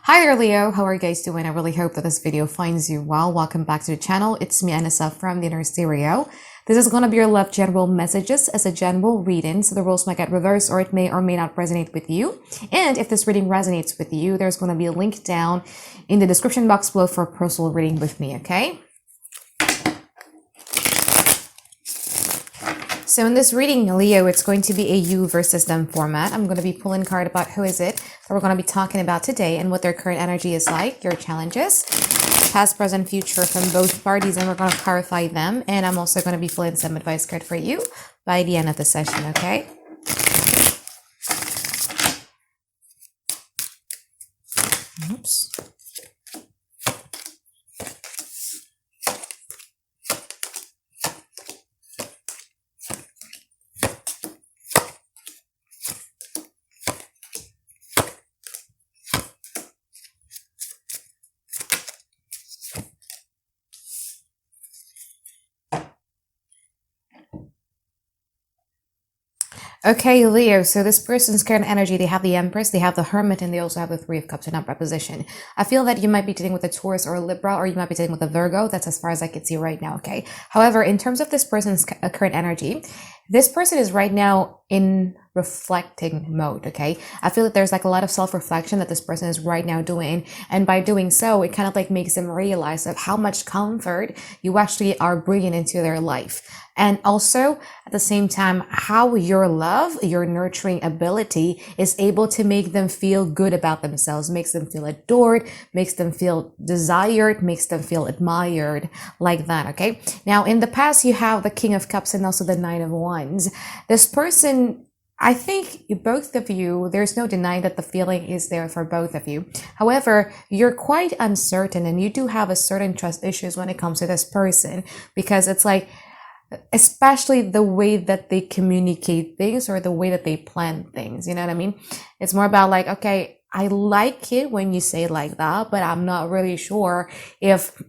Hi there, Leo. How are you guys doing? I really hope that this video finds you well. Welcome back to the channel. It's me, Anisa from the Inner Stereo. This is going to be your love general messages as a general reading, so the rules might get reversed or it may or may not resonate with you. And if this reading resonates with you, there's going to be a link down in the description box below for a personal reading with me, okay? So in this reading, Leo, it's going to be a you versus them format. I'm going to be pulling a card about who is it that we're going to be talking about today and what their current energy is like, your challenges, past, present, future from both parties, and we're going to clarify them. And I'm also going to be pulling some advice card for you by the end of the session, okay? Oops. Okay, Leo, so this person's current energy, they have the Empress, they have the Hermit, and they also have the Three of Cups in upright position. I feel that you might be dealing with a Taurus or a Libra, or you might be dealing with a Virgo. That's as far as I can see right now, okay? However, in terms of this person's current energy, this person is right now in reflecting mode, okay? I feel that there's like a lot of self-reflection that this person is right now doing. And by doing so, it kind of like makes them realize of how much comfort you actually are bringing into their life. And also at the same time, how your love, your nurturing ability is able to make them feel good about themselves, makes them feel adored, makes them feel desired, makes them feel admired, like that, okay? Now, in the past, you have the King of Cups and also the Nine of Wands. This person, I think both of you, there's no denying that the feeling is there for both of you. However, you're quite uncertain and you do have a certain trust issues when it comes to this person, because it's like, especially the way that they communicate things or the way that they plan things, you know what I mean? It's more about like, okay, I like it when you say it like that, but I'm not really sure if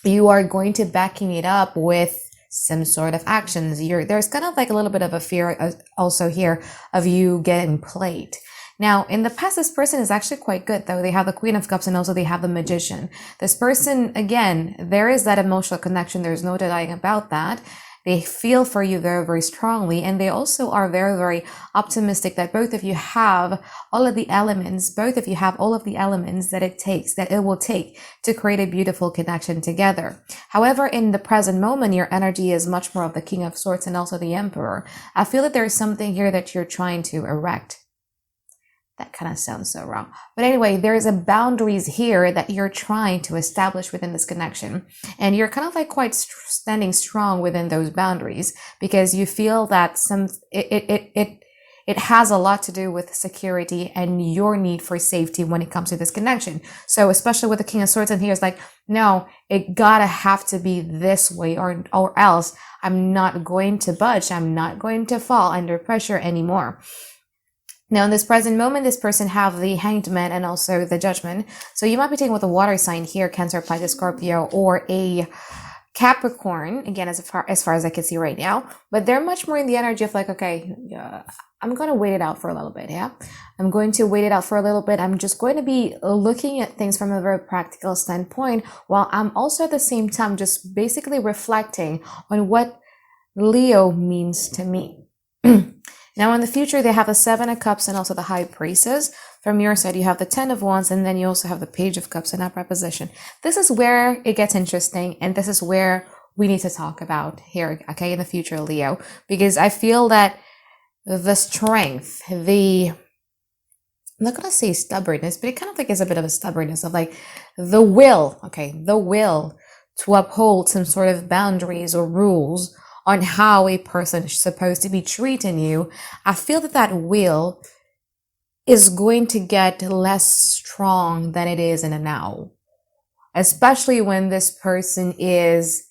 you are going to backing it up with some sort of actions. There's kind of like a little bit of a fear also here of you getting played. Now, in the past, this person is actually quite good, though. They have the Queen of Cups and also they have the Magician. This person, again, there is that emotional connection. There's no denying about that. They feel for you very, very strongly. And they also are very, very optimistic that both of you have all of the elements, that it will take to create a beautiful connection together. However, in the present moment, your energy is much more of the King of Swords and also the Emperor. I feel that there's something here that you're trying to erect. That kind of sounds so wrong. But anyway, there's a boundaries here that you're trying to establish within this connection. And you're kind of like quite standing strong within those boundaries because you feel that it has a lot to do with security and your need for safety when it comes to this connection. So especially with the King of Swords and here, it's like, no, it gotta have to be this way or else I'm not going to budge. I'm not going to fall under pressure anymore. Now, in this present moment, this person have the Hanged Man and also the Judgment. So you might be taking with a water sign here, Cancer, Pisces, Scorpio, or a Capricorn, again, as far as I can see right now. But they're much more in the energy of like, okay, I'm going to wait it out for a little bit, yeah? I'm going to wait it out for a little bit. I'm just going to be looking at things from a very practical standpoint, while I'm also at the same time just basically reflecting on what Leo means to me. Now, in the future, they have the Seven of Cups and also the High Priestess. From your side, you have the Ten of Wands, and then you also have the Page of Cups in upright position. This is where it gets interesting, and this is where we need to talk about here, okay, in the future, Leo, because I feel that the strength, I'm not going to say stubbornness, but it kind of like is a bit of a stubbornness of like the will to uphold some sort of boundaries or rules on how a person is supposed to be treating you. I feel that will is going to get less strong than it is in a now, especially when this person is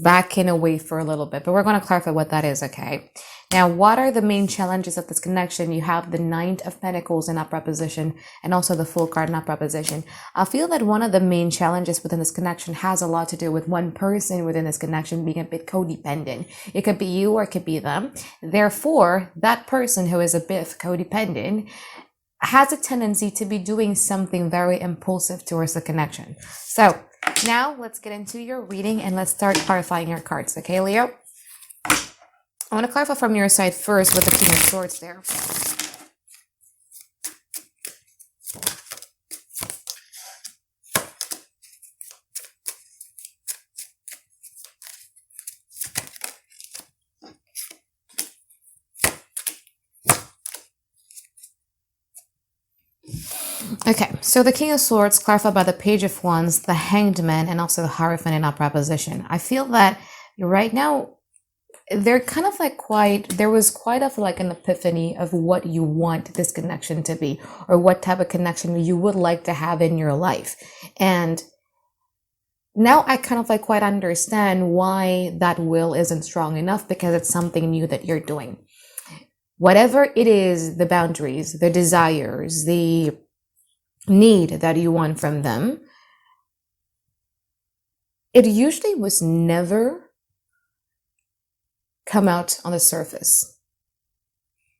backing away for a little bit. But we're going to clarify what that is, okay? Now, what are the main challenges of this connection? You have the Knight of Pentacles in upright position and also the Fool card in upright position. I feel that one of the main challenges within this connection has a lot to do with one person within this connection being a bit codependent. It could be you or it could be them. Therefore, that person who is a bit codependent has a tendency to be doing something very impulsive towards the connection. So now let's get into your reading and let's start clarifying your cards. Okay, Leo? I want to clarify from your side first with the King of Swords there. Okay, so the King of Swords clarified by the Page of Wands, the Hanged Man, and also the Hierophant in opposition. I feel that right now they're kind of like there was quite of like an epiphany of what you want this connection to be, or what type of connection you would like to have in your life. And now I kind of like quite understand why that will isn't strong enough, because it's something new that you're doing. Whatever it is, the boundaries, the desires, the need that you want from them, it usually was never come out on the surface,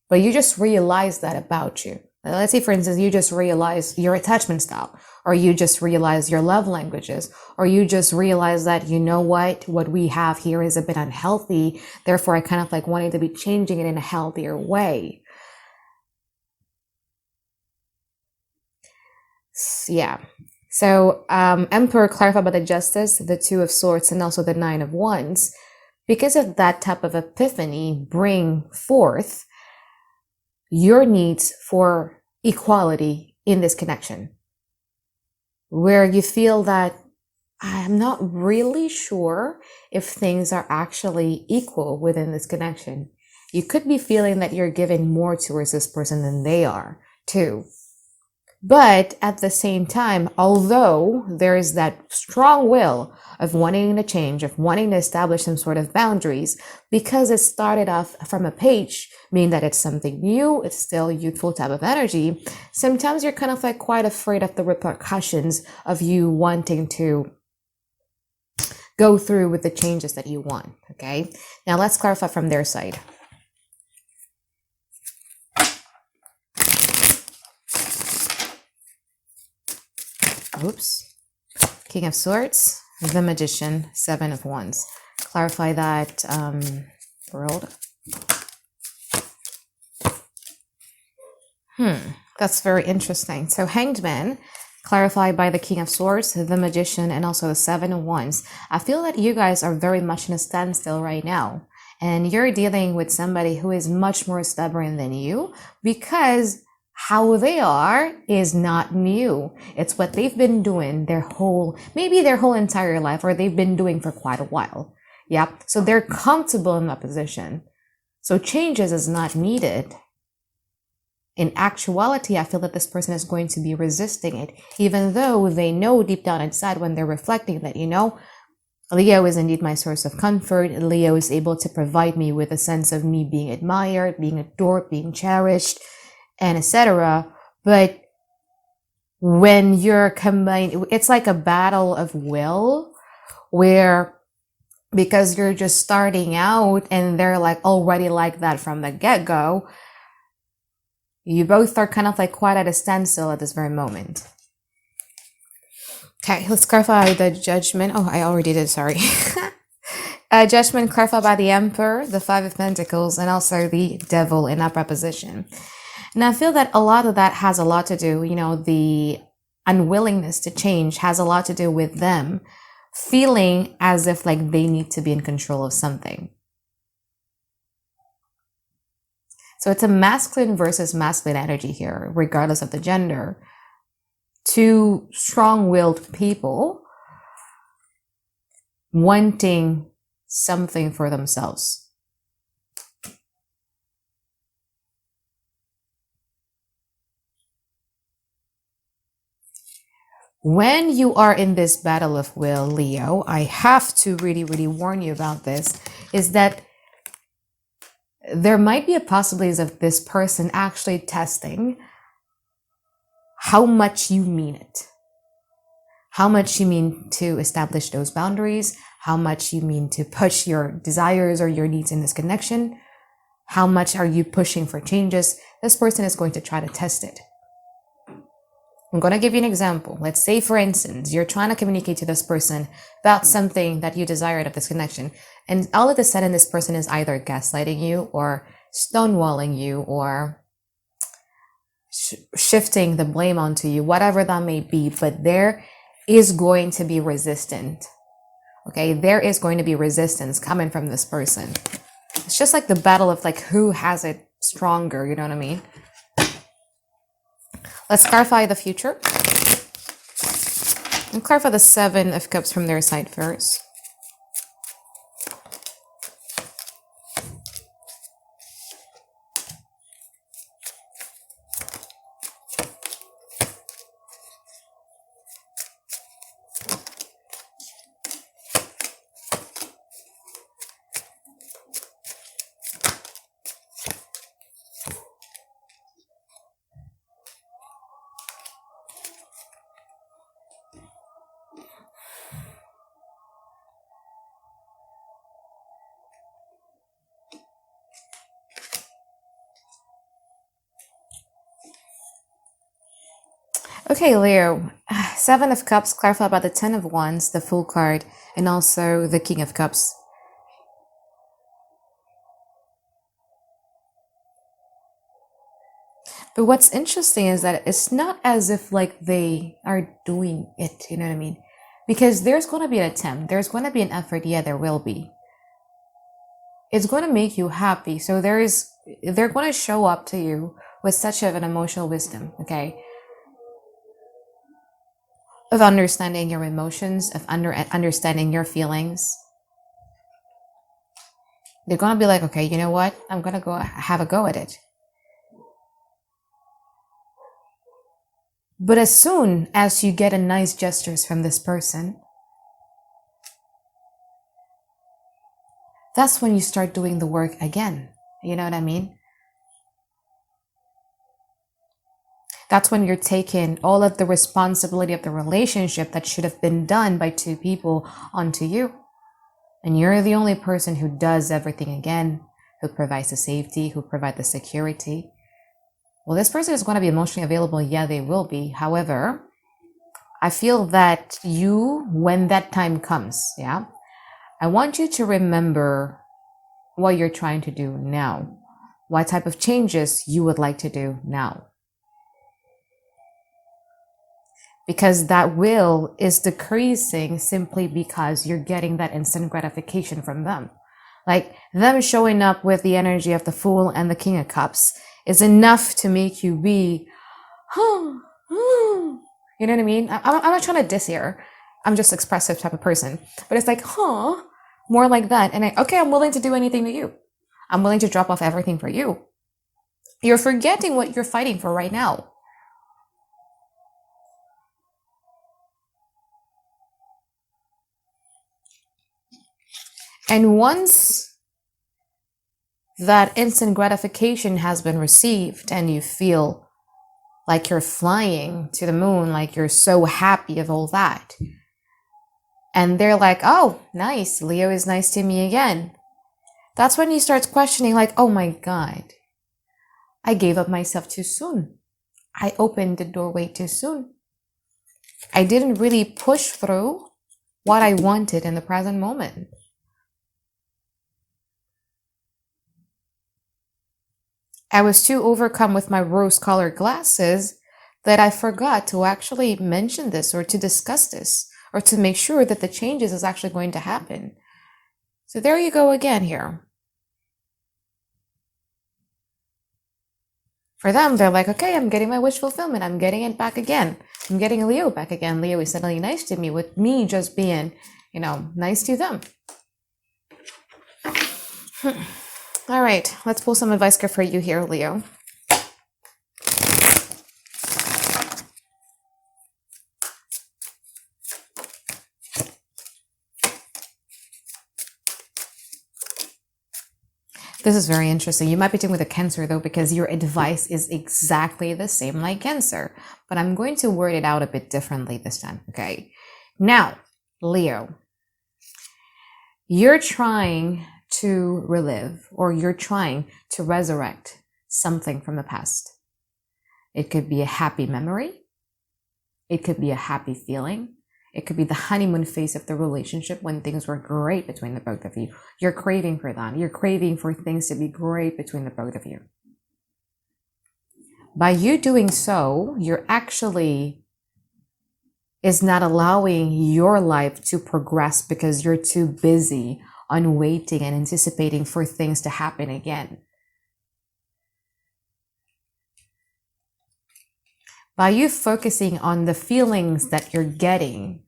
but you just realize that about you. Let's say, for instance, you just realize your attachment style, or you just realize your love languages, or you just realize that, you know what we have here is a bit unhealthy, therefore I kind of like wanting to be changing it in a healthier way. Yeah. So Emperor clarified by the Justice, the Two of Swords, and also the Nine of Wands. Because of that type of epiphany, bring forth your needs for equality in this connection, where you feel that I'm not really sure if things are actually equal within this connection. You could be feeling that you're giving more towards this person than they are too. But at the same time, although there is that strong will of wanting to change, of wanting to establish some sort of boundaries, because it started off from a page, meaning that it's something new, it's still youthful type of energy, sometimes you're kind of like quite afraid of the repercussions of you wanting to go through with the changes that you want. Okay, now let's clarify from their side. Oops. King of Swords, the Magician, Seven of Wands. Clarify that world. That's very interesting. So Hanged Man, clarified by the King of Swords, the Magician, and also the Seven of Wands. I feel that you guys are very much in a standstill right now, and you're dealing with somebody who is much more stubborn than you, because how they are is not new. It's what they've been doing maybe their whole entire life, or they've been doing for quite a while. Yeah. So they're comfortable in that position. So changes is not needed. In actuality, I feel that this person is going to be resisting it, even though they know deep down inside when they're reflecting that, Leo is indeed my source of comfort. Leo is able to provide me with a sense of me being admired, being adored, being cherished, and etc. But when you're combined, it's like a battle of will, where because you're just starting out and they're like already like that from the get-go, you both are kind of like quite at a standstill at this very moment. Okay, let's clarify the Judgment. Oh, I already did, sorry. Judgment clarified by the Emperor, the Five of Pentacles, and also the Devil in upper position. And I feel that a lot of that has a lot to do, the unwillingness to change has a lot to do with them feeling as if like they need to be in control of something. So it's a masculine versus masculine energy here, regardless of the gender. Two strong-willed people wanting something for themselves. When you are in this battle of will, Leo, I have to really, really warn you about this, is that there might be a possibility of this person actually testing how much you mean it, how much you mean to establish those boundaries, how much you mean to push your desires or your needs in this connection, how much are you pushing for changes. This person is going to try to test it. I'm going to give you an example. Let's say, for instance, you're trying to communicate to this person about something that you desire out of this connection. And all of a sudden, this person is either gaslighting you or stonewalling you or shifting the blame onto you, whatever that may be. But there is going to be resistance. Okay, there is going to be resistance coming from this person. It's just like the battle of like who has it stronger, you know what I mean? Let's clarify the future. And clarify the Seven of Cups from their side first. Okay, Leo, Seven of Cups, clarify about the Ten of Wands, the Fool card, and also the King of Cups. But what's interesting is that it's not as if like they are doing it, you know what I mean? Because there's going to be an attempt, there's going to be an effort, yeah, there will be. It's going to make you happy, so they're going to show up to you with such of an emotional wisdom, okay? Of understanding your emotions, of understanding your feelings. They're going to be like, okay, you know what? I'm going to go have a go at it. But as soon as you get a nice gestures from this person, that's when you start doing the work again. You know what I mean? That's when you're taking all of the responsibility of the relationship that should have been done by two people onto you. And you're the only person who does everything again, who provides the safety, who provides the security. Well, this person is going to be emotionally available. Yeah, they will be. However, I feel that you, when that time comes, yeah, I want you to remember what you're trying to do now, what type of changes you would like to do now. Because that will is decreasing simply because you're getting that instant gratification from them. Like them showing up with the energy of the Fool and the King of Cups is enough to make you be, you know what I mean? I'm not trying to diss here. I'm just expressive type of person. But it's like, more like that. And I'm willing to do anything to you. I'm willing to drop off everything for you. You're forgetting what you're fighting for right now. And once that instant gratification has been received and you feel like you're flying to the moon, like you're so happy of all that, and they're like, oh, nice, Leo is nice to me again. That's when you start questioning like, oh my God, I gave up myself too soon. I opened the doorway too soon. I didn't really push through what I wanted in the present moment. I was too overcome with my rose-colored glasses that I forgot to actually mention this or to discuss this or to make sure that the changes is actually going to happen. So there you go again here. For them, they're like, okay, I'm getting my wish fulfillment. I'm getting it back again. I'm getting Leo back again. Leo is suddenly nice to me with me just being, nice to them. All right, let's pull some advice for you here, Leo. This is very interesting. You might be dealing with a Cancer though, because your advice is exactly the same like Cancer, but I'm going to word it out a bit differently this time, okay? Now, Leo, you're trying to relive or you're trying to resurrect something from the past. It could be a happy memory. It could be a happy feeling. It could be the honeymoon phase of the relationship when things were great between the both of you. You're craving for that. You're craving for things to be great between the both of you. By you doing so, you're actually is not allowing your life to progress because you're too busy on waiting and anticipating for things to happen again. By you focusing on the feelings that you're getting,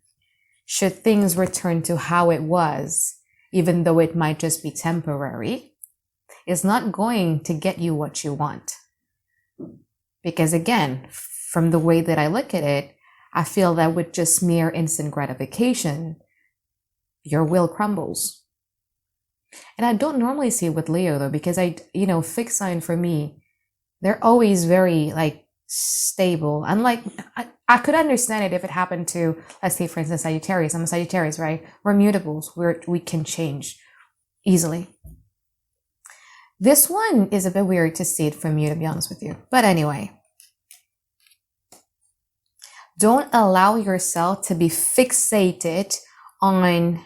should things return to how it was, even though it might just be temporary, is not going to get you what you want. Because again, from the way that I look at it, I feel that with just mere instant gratification, your will crumbles. And I don't normally see it with Leo though, because fixed sign for me, they're always very stable. Unlike, I could understand it if it happened to, let's say for instance, Sagittarius. I'm a Sagittarius, right? We're mutables. We can change easily. This one is a bit weird to see it from you, to be honest with you. But anyway, don't allow yourself to be fixated on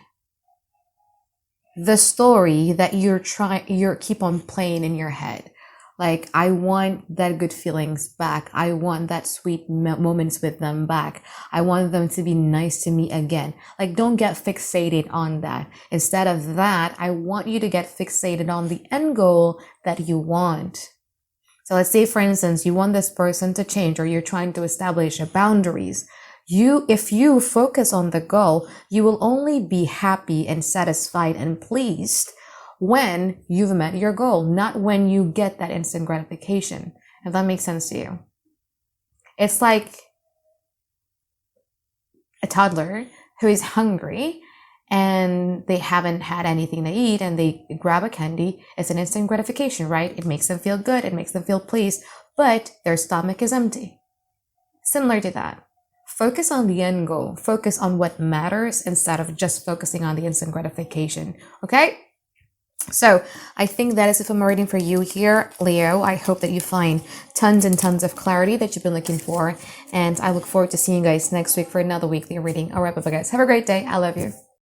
the story that you're keep on playing in your head. Like, I want that good feelings back. I want that sweet moments with them back. I want them to be nice to me again. Like, don't get fixated on that. Instead of that, I want you to get fixated on the end goal that you want. So let's say, for instance, you want this person to change, or you're trying to establish boundaries. If you focus on the goal, you will only be happy and satisfied and pleased when you've met your goal, not when you get that instant gratification. If that makes sense to you. It's like a toddler who is hungry and they haven't had anything to eat and they grab a candy. It's an instant gratification, right? It makes them feel good. It makes them feel pleased, but their stomach is empty. Similar to that. Focus on the end goal. Focus on what matters instead of just focusing on the instant gratification. Okay? So I think that is it for my reading for you here, Leo. I hope that you find tons and tons of clarity that you've been looking for. And I look forward to seeing you guys next week for another weekly reading. All right, bye-bye, guys. Have a great day. I love you.